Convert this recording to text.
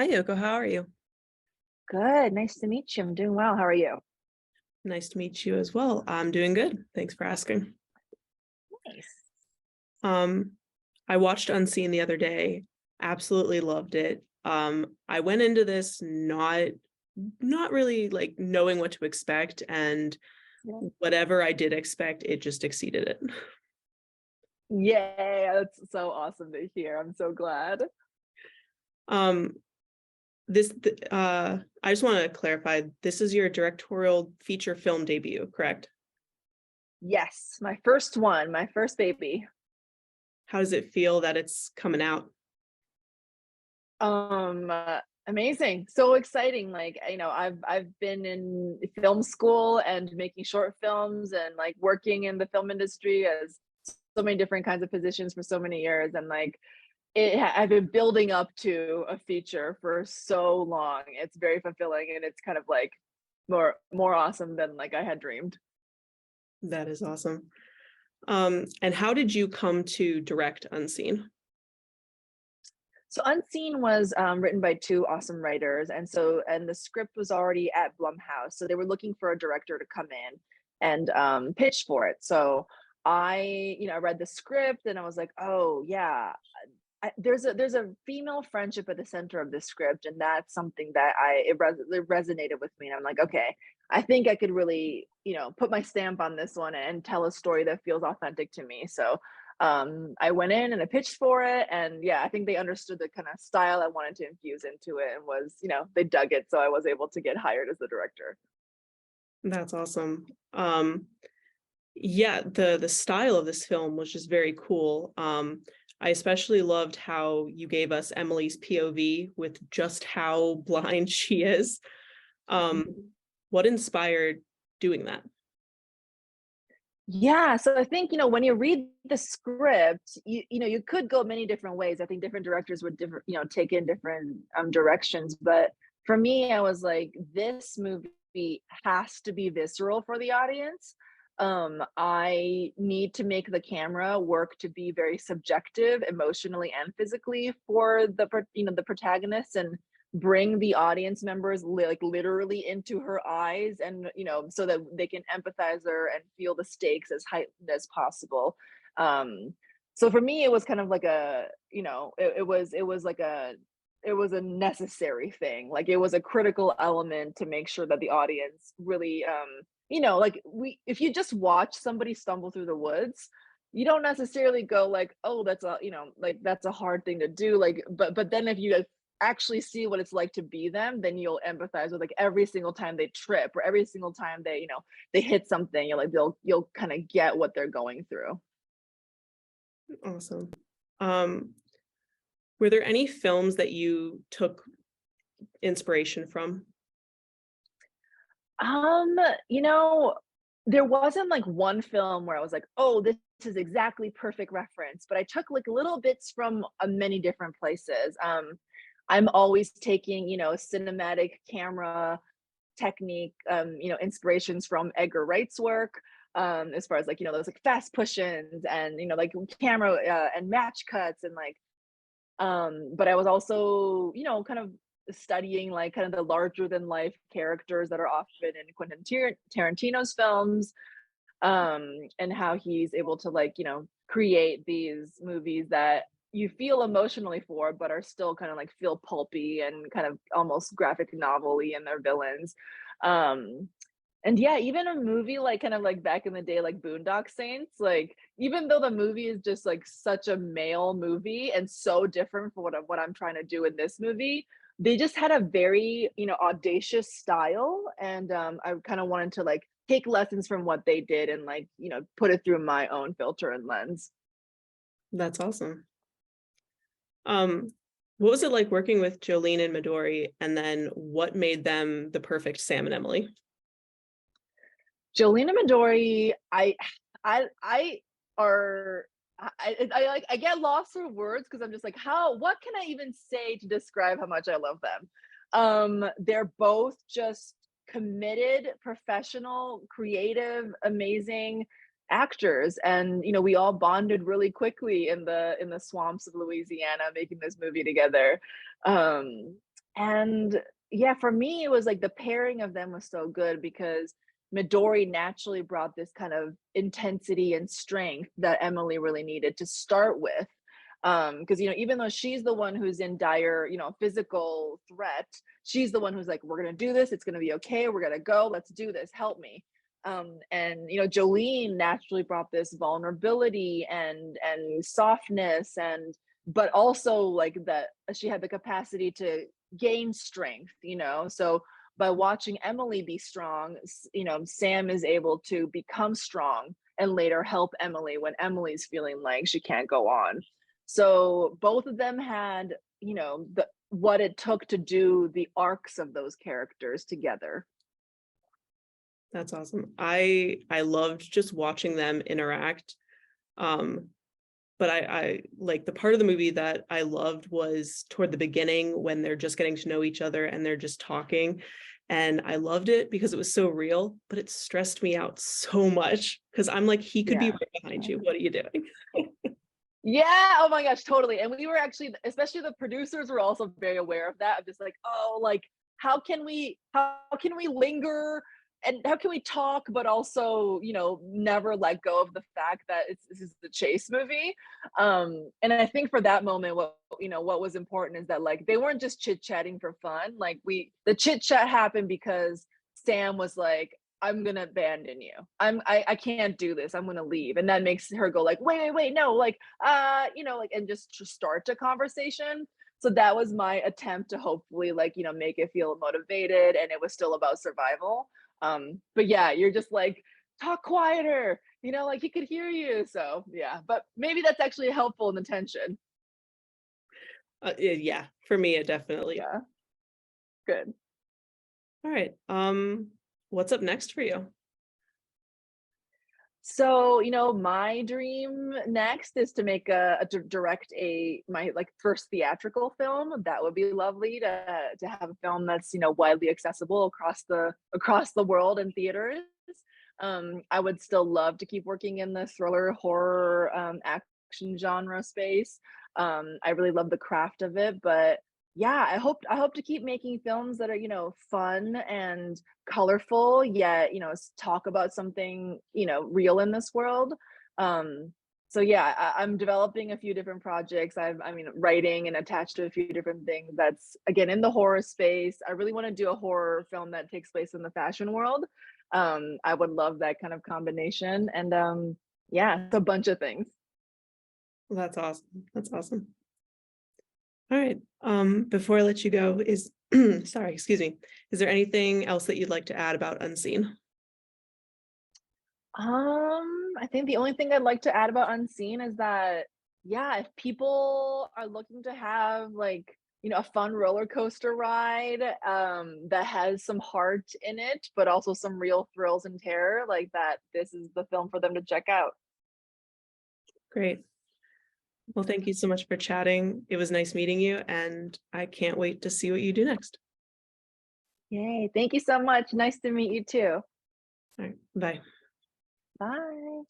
Hi, Yoko. How are you? Good. Nice to meet you. I'm doing well. How are you? Nice to meet you as well. I'm doing good. Thanks for asking. Nice. Um, I watched Unseen the other day. Absolutely loved it. I went into this not really like knowing what to expect, and Yeah. whatever I did expect, it just exceeded it. Yay, that's so awesome to hear. I'm so glad. Um, I just want to clarify, this is your directorial feature film debut, correct? Yes, my first one, my first baby. How does it feel that it's coming out? Amazing. So exciting. I've been in film school and making short films and like working in the film industry as so many different kinds of positions for so many years and I've been building up to a feature for so long. It's very fulfilling and it's kind of like more awesome than like I had dreamed. That is awesome. And how did you come to direct Unseen? So Unseen was written by two awesome writers, and the script was already at Blumhouse, so they were looking for a director to come in and pitch for it. So I read the script and I was like, oh yeah, there's a female friendship at the center of this script, and that's something that it resonated with me. And I'm like, okay, I think I could really put my stamp on this one and tell a story that feels authentic to me. So I went in and I pitched for it, and yeah, I think they understood the kind of style I wanted to infuse into it, and they dug it, so I was able to get hired as the director. That's awesome. Yeah, the style of this film was just very cool. I especially loved how you gave us Emily's POV with just how blind she is. What inspired doing that? Yeah, so I think, when you read the script, you could go many different ways. I think different directors would take in different directions. But for me, I was like, this movie has to be visceral for the audience. I need to make the camera work to be very subjective, emotionally and physically for the protagonist, and bring the audience members like literally into her eyes, and so that they can empathize her and feel the stakes as heightened as possible. So for me it was kind of like it was a necessary thing. Like, it was a critical element to make sure that the audience really like, we if you just watch somebody stumble through the woods, you don't necessarily go like, oh, that's a like, that's a hard thing to do, like, but then if you actually see what it's like to be them, then you'll empathize with like every single time they trip or every single time they hit something. You're like, you'll kind of get what they're going through. Awesome. Um, were there any films that you took inspiration from? Um, you know, there wasn't like one film where I was like, oh, this is exactly perfect reference, but I took like little bits from many different places. I'm always taking, cinematic camera technique, inspirations from Edgar Wright's work, as far as like, those like fast push-ins and, like camera and match cuts and like, but I was also, kind of studying like kind of the larger than life characters that are often in Tarantino's films, and how he's able to like, create these movies that you feel emotionally for, but are still kind of like feel pulpy and kind of almost graphic novel-y in their villains. Um, and yeah, even a movie like kind of like back in the day, like Boondock Saints, like even though the movie is just like such a male movie and so different from what I'm trying to do in this movie, they just had a very, audacious style. And I kind of wanted to like take lessons from what they did and like, put it through my own filter and lens. That's awesome. Um, what was it like working with Jolene and Midori, and then what made them the perfect Sam and Emily? Jolene and Midori, I are I get lost for words because I'm just like, what can I even say to describe how much I love them? They're both just committed, professional, creative, amazing actors, and we all bonded really quickly in the swamps of Louisiana making this movie together. Um, And yeah, for me, it was like the pairing of them was so good because Midori naturally brought this kind of intensity and strength that Emily really needed to start with. Because even though she's the one who's in dire, physical threat, she's the one who's like, we're gonna do this, it's gonna be okay, we're gonna go, let's do this, help me. And Jolene naturally brought this vulnerability and softness, and but also like that she had the capacity to gain strength, so by watching Emily be strong, Sam is able to become strong and later help Emily when Emily's feeling like she can't go on. So both of them had, the what it took to do the arcs of those characters together. That's awesome. I loved just watching them interact. But I like the part of the movie that I loved was toward the beginning when they're just getting to know each other and they're just talking. And I loved it because it was so real, but it stressed me out so much because I'm like, he could be Yeah. right behind you. What are you doing? Yeah, oh my gosh, totally. And we were actually, especially the producers were also very aware of that. Of just like, oh, like how can we linger and how can we talk, but also, never let go of the fact that this is the chase movie. And I think for that moment, what was important is that like they weren't just chit-chatting for fun. Like the chit-chat happened because Sam was like, I'm gonna abandon you. I can't do this. I'm gonna leave. And that makes her go like, wait, no, like, like, and just to start a conversation. So that was my attempt to hopefully like, make it feel motivated and it was still about survival. But yeah, you're just like, talk quieter, like he could hear you. So yeah, but maybe that's actually helpful in the tension. Yeah, for me, it definitely. Yeah, good. All right. What's up next for you? So, my dream next is to make direct my like first theatrical film. That would be lovely to have a film that's, widely accessible across the world in theaters. I would still love to keep working in the thriller horror action genre space. I really love the craft of it, but yeah, I hope to keep making films that are, fun and colorful, yet, talk about something, real in this world. So yeah, I'm developing a few different projects. Writing and attached to a few different things that's again in the horror space. I really want to do a horror film that takes place in the fashion world. I would love that kind of combination. And yeah, it's a bunch of things. Well, that's awesome. That's awesome. All right. Before I let you go, sorry, excuse me. Is there anything else that you'd like to add about Unseen? I think the only thing I'd like to add about Unseen is that, yeah, if people are looking to have like, a fun roller coaster ride, that has some heart in it, but also some real thrills and terror, like that, this is the film for them to check out. Great. Well, thank you so much for chatting. It was nice meeting you, and I can't wait to see what you do next. Yay. Thank you so much. Nice to meet you too. All right. Bye. Bye.